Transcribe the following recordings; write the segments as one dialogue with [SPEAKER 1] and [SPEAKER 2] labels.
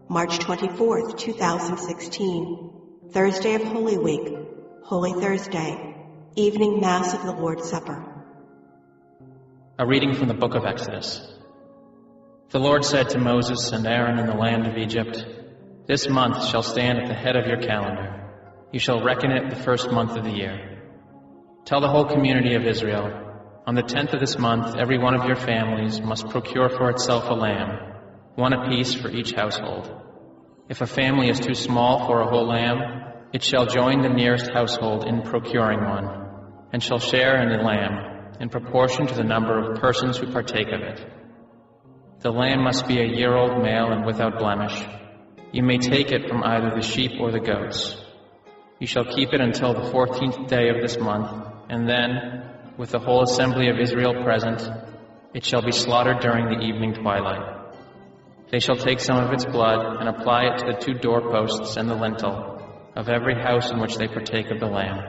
[SPEAKER 1] March 24th, 2016, Thursday of Holy Week, Holy Thursday, Evening Mass of the Lord's Supper.
[SPEAKER 2] A reading from the book of Exodus. The Lord said to Moses and Aaron in the land of Egypt, "This month shall stand at the head of your calendar. You shall reckon it the first month of the year. Tell the whole community of Israel, on the 10th of this month, every one of your families must procure for itself a lamb, one apiece for each household. If a family is too small for a whole lamb, it shall join the nearest household in procuring one, and shall share in the lamb in proportion to the number of persons who partake of it. The lamb must be a year-old male and without blemish. You may take it from either the sheep or the goats. You shall keep it until the 14th day of this month, and then, with the whole assembly of Israel present, it shall be slaughtered during the evening twilight. They shall take some of its blood and apply it to the 2 doorposts and the lintel of every house in which they partake of the lamb.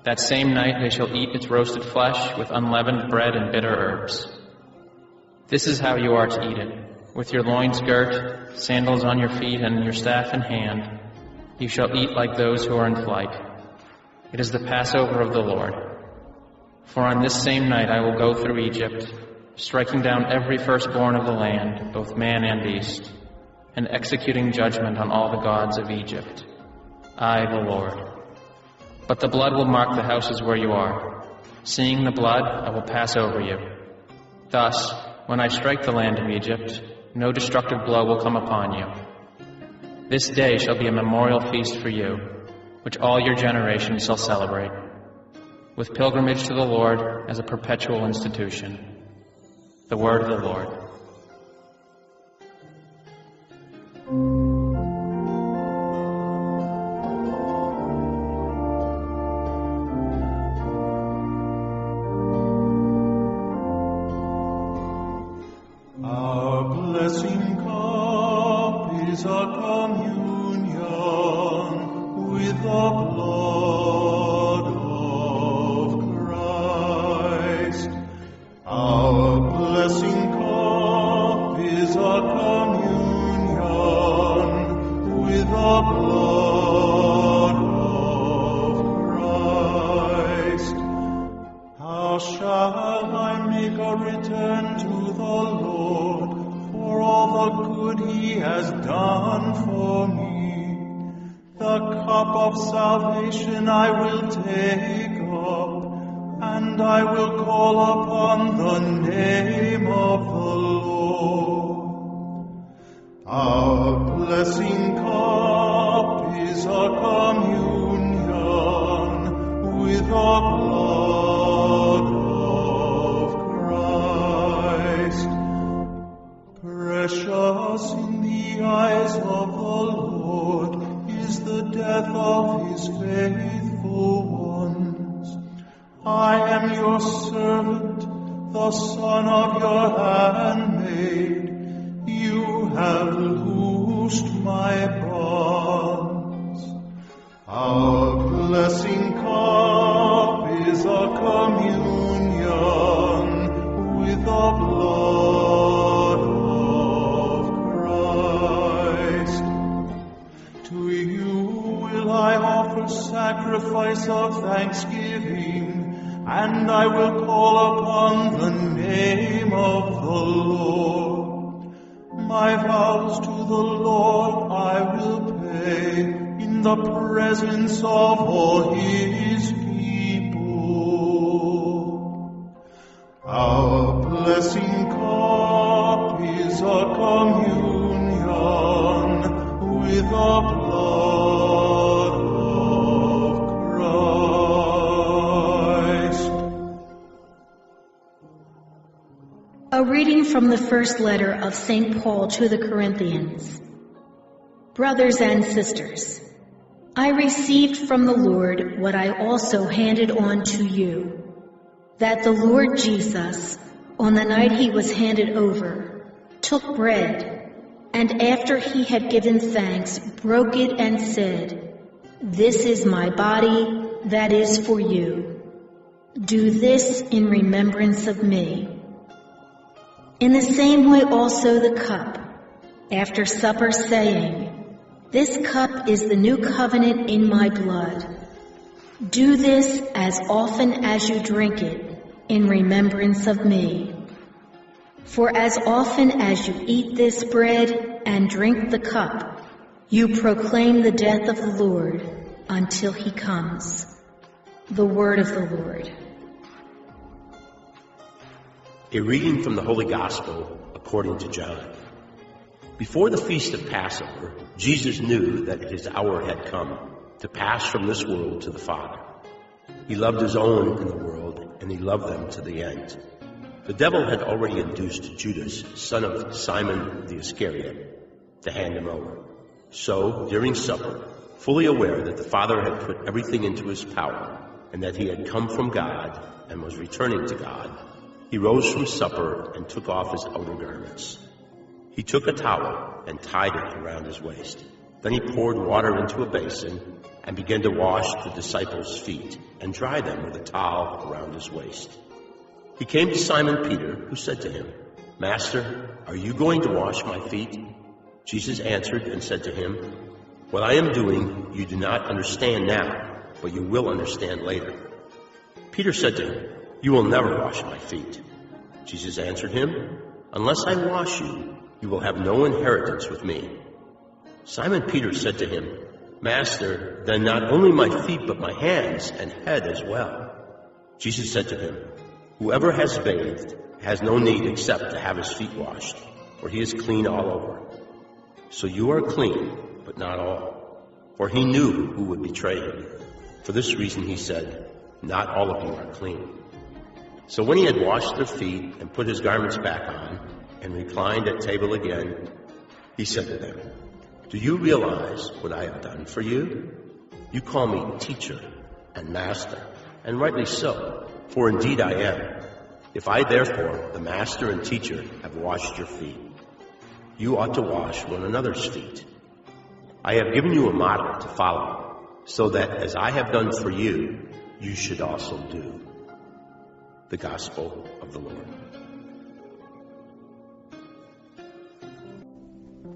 [SPEAKER 2] That same night they shall eat its roasted flesh with unleavened bread and bitter herbs. This is how you are to eat it, with your loins girt, sandals on your feet, and your staff in hand. You shall eat like those who are in flight. It is the Passover of the Lord. For on this same night I will go through Egypt, striking down every firstborn of the land, both man and beast, and executing judgment on all the gods of Egypt. I, the Lord. But the blood will mark the houses where you are. Seeing the blood, I will pass over you. Thus, when I strike the land of Egypt, no destructive blow will come upon you. This day shall be a memorial feast for you, which all your generations shall celebrate, with pilgrimage to the Lord as a perpetual institution." The word of the Lord.
[SPEAKER 3] Our blessing cup is a communion with the blood of Christ. Our blessing cup is a communion with the blood of Christ. How shall I make a return to the Lord for all the good He has done for me? The cup of salvation I will take up, and I will call upon the name of the Lord. Our blessing cup is a communion with the blood of Christ. Precious in the eyes of the Lord is the death of His faithful ones. I am your servant, the son of your handmaid. You have loosed my bonds. Our blessing cup is a communion with the blood of Christ. To you will I offer sacrifice of thanksgiving, and I will call upon the name of the Lord. My vows to the Lord I will pay in the presence of all His people. Our blessing cup is a communion with the blood of Christ.
[SPEAKER 4] A reading from the first letter of St. Paul to the Corinthians. Brothers and sisters, I received from the Lord what I also handed on to you, that the Lord Jesus, on the night He was handed over, took bread, and after He had given thanks, broke it and said, "This is my body that is for you. Do this in remembrance of me. In the same way also the cup, after supper, saying, This cup is the new covenant in my blood. Do this as often as you drink it in remembrance of me. For as often as you eat this bread and drink the cup, you proclaim the death of the Lord until he comes. The word of the Lord.
[SPEAKER 5] A reading from the Holy Gospel according to John. Before the feast of Passover, Jesus knew that his hour had come to pass from this world to the Father. He loved his own in the world, and he loved them to the end. The devil had already induced Judas, son of Simon the Iscariot, to hand him over. So, during supper, fully aware that the Father had put everything into his power, and that he had come from God and was returning to God, he rose from supper and took off his outer garments. He took a towel and tied it around his waist. Then he poured water into a basin and began to wash the disciples' feet and dry them with a towel around his waist. He came to Simon Peter, who said to him, Master, are you going to wash my feet? Jesus answered and said to him, What I am doing you do not understand now, but you will understand later. Peter said to him, You will never wash my feet. Jesus answered him, Unless I wash you, you will have no inheritance with me. Simon Peter said to him, Master, then not only my feet, but my hands and head as well. Jesus said to him, Whoever has bathed has no need except to have his feet washed, for he is clean all over. So you are clean, but not all. For he knew who would betray him. For this reason he said, Not all of you are clean. So when he had washed their feet and put his garments back on and reclined at table again, he said to them, Do you realize what I have done for you? You call me teacher and master, and rightly so, for indeed I am. If I therefore, the master and teacher, have washed your feet, you ought to wash one another's feet. I have given you a model to follow, so that as I have done for you, you should also do. The Gospel of the Lord.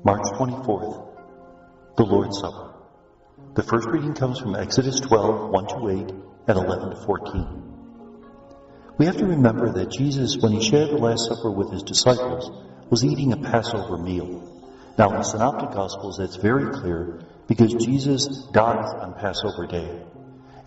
[SPEAKER 6] March 24th, the Lord's Supper. The first reading comes from Exodus 12, 1-8, and 11-14. We have to remember that Jesus, when he shared the Last Supper with his disciples, was eating a Passover meal. Now, in the Synoptic Gospels, that's very clear because Jesus dies on Passover Day.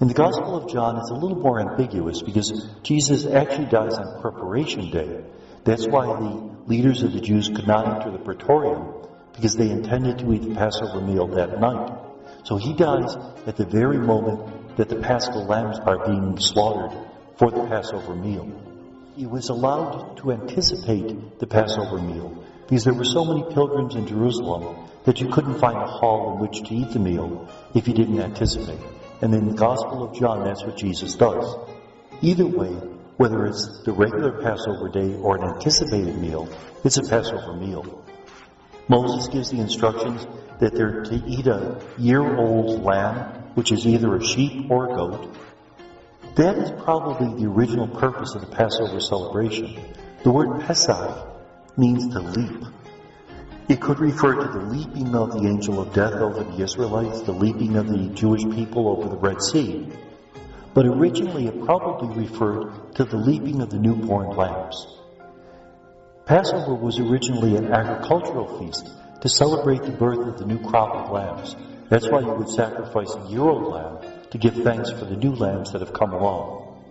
[SPEAKER 6] In the Gospel of John, it's a little more ambiguous because Jesus actually dies on Preparation Day. That's why the leaders of the Jews could not enter the Praetorium, because they intended to eat the Passover meal that night. So he dies at the very moment that the Paschal lambs are being slaughtered for the Passover meal. He was allowed to anticipate the Passover meal because there were so many pilgrims in Jerusalem that you couldn't find a hall in which to eat the meal if you didn't anticipate. And in the Gospel of John, that's what Jesus does. Either way, whether it's the regular Passover day or an anticipated meal, it's a Passover meal. Moses gives the instructions that they're to eat a year-old lamb, which is either a sheep or a goat. That is probably the original purpose of the Passover celebration. The word Pesach means to leap. It could refer to the leaping of the angel of death over the Israelites, the leaping of the Jewish people over the Red Sea. But originally it probably referred to the leaping of the newborn lambs. Passover was originally an agricultural feast to celebrate the birth of the new crop of lambs. That's why you would sacrifice a year-old lamb to give thanks for the new lambs that have come along.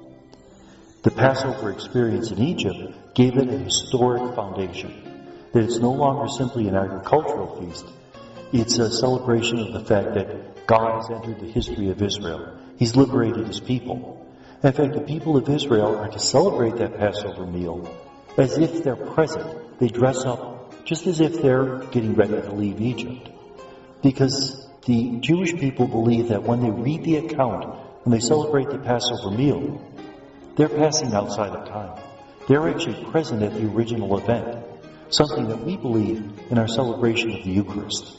[SPEAKER 6] The Passover experience in Egypt gave it a historic foundation, that it's no longer simply an agricultural feast. It's a celebration of the fact that God has entered the history of Israel. He's liberated his people. In fact, the people of Israel are to celebrate that Passover meal as if they're present. They dress up just as if they're getting ready to leave Egypt. Because the Jewish people believe that when they read the account, when they celebrate the Passover meal, they're passing outside of time. They're actually present at the original event, something that we believe in our celebration of the Eucharist.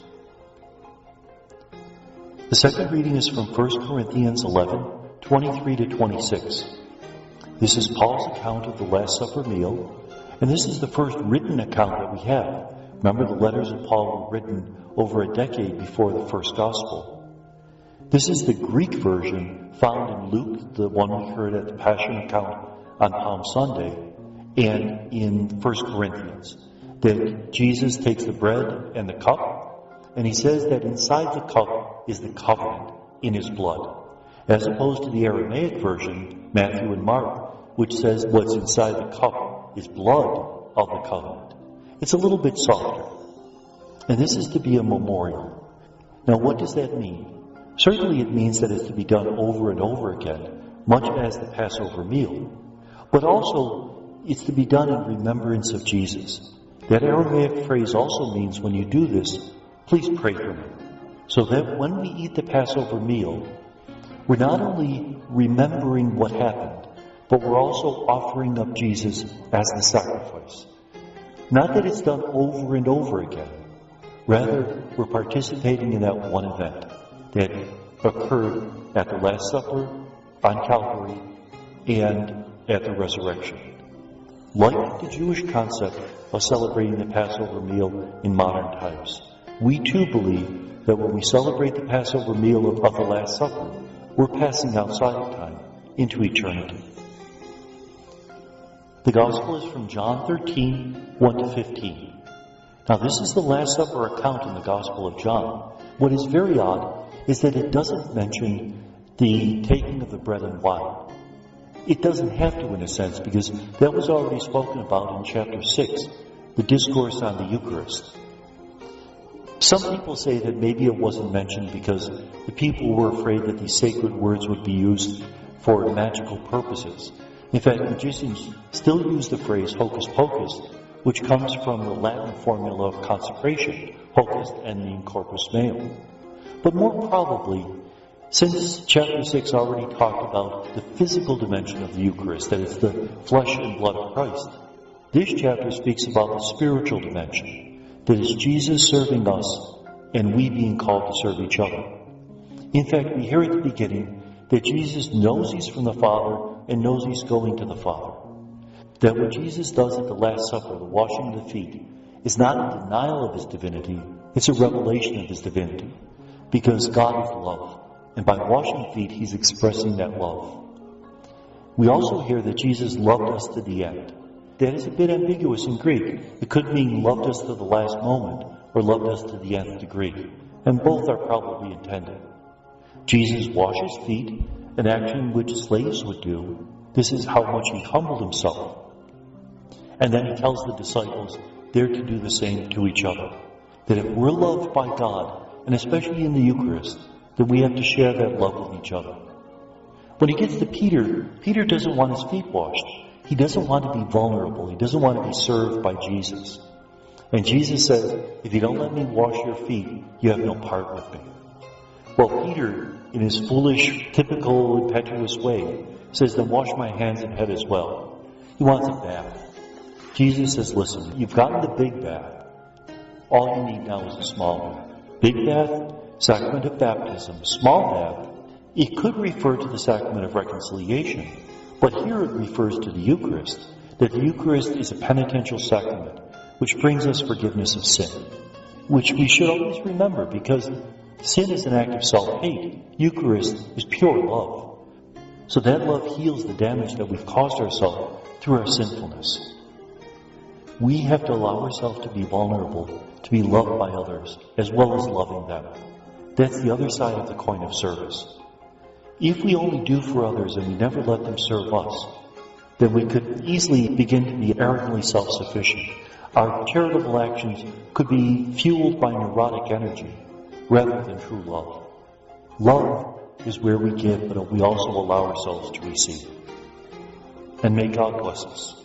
[SPEAKER 6] The second reading is from 1 Corinthians 11, 23-26. This is Paul's account of the Last Supper meal, and this is the first written account that we have. Remember, the letters of Paul were written over a decade before the first gospel. This is the Greek version found in Luke, the one we heard at the Passion account on Palm Sunday, and in 1 Corinthians, that Jesus takes the bread and the cup, and he says that inside the cup is the covenant in his blood, as opposed to the Aramaic version, Matthew and Mark, which says what's inside the cup is blood of the covenant. It's a little bit softer. And this is to be a memorial. Now, what does that mean? Certainly it means that it's to be done over and over again, much as the Passover meal. But also, it's to be done in remembrance of Jesus. That Aramaic phrase also means when you do this, please pray for me. So that when we eat the Passover meal, we're not only remembering what happened, but we're also offering up Jesus as the sacrifice. Not that it's done over and over again. Rather, we're participating in that one event that occurred at the Last Supper, on Calvary, and at the resurrection. Like the Jewish concept of celebrating the Passover meal in modern times, we too believe that when we celebrate the Passover meal of the Last Supper, we're passing outside of time into eternity. The Gospel is from John 13, 1-15. Now, this is the Last Supper account in the Gospel of John. What is very odd is that it doesn't mention the taking of the bread and wine. It doesn't have to, in a sense, because that was already spoken about in chapter 6, the discourse on the Eucharist. Some people say that maybe it wasn't mentioned because the people were afraid that these sacred words would be used for magical purposes. In fact, magicians still use the phrase hocus pocus, which comes from the Latin formula of consecration, hocus ending corpus meum. But more probably, since chapter 6 already talked about the physical dimension of the Eucharist, that it's the flesh and blood of Christ, this chapter speaks about the spiritual dimension, that is Jesus serving us and we being called to serve each other. In fact, we hear at the beginning that Jesus knows he's from the Father and knows he's going to the Father. That what Jesus does at the Last Supper, the washing of the feet, is not a denial of his divinity, it's a revelation of his divinity. Because God is love, and by washing feet, he's expressing that love. We also hear that Jesus loved us to the end. That is a bit ambiguous in Greek. It could mean loved us to the last moment, or loved us to the nth degree. And both are probably intended. Jesus washes feet, an action which slaves would do. This is how much he humbled himself. And then he tells the disciples they're to do the same to each other. That if we're loved by God, and especially in the Eucharist, then we have to share that love with each other. When he gets to Peter, Peter doesn't want his feet washed. He doesn't want to be vulnerable. He doesn't want to be served by Jesus. And Jesus says, if you don't let me wash your feet, you have no part with me. Well, Peter, in his foolish, typical, impetuous way, says, then wash my hands and head as well. He wants a bath. Jesus says, listen, you've gotten the big bath. All you need now is a small bath. Big bath, sacrament of baptism. Small bath, it could refer to the sacrament of reconciliation. But here it refers to the Eucharist, that the Eucharist is a penitential sacrament, which brings us forgiveness of sin, which we should always remember because sin is an act of self-hate. Eucharist is pure love. So that love heals the damage that we've caused ourselves through our sinfulness. We have to allow ourselves to be vulnerable, to be loved by others, as well as loving them. That's the other side of the coin of service. If we only do for others and we never let them serve us, then we could easily begin to be arrogantly self-sufficient. Our charitable actions could be fueled by neurotic energy rather than true love. Love is where we give, but we also allow ourselves to receive. And may God bless us.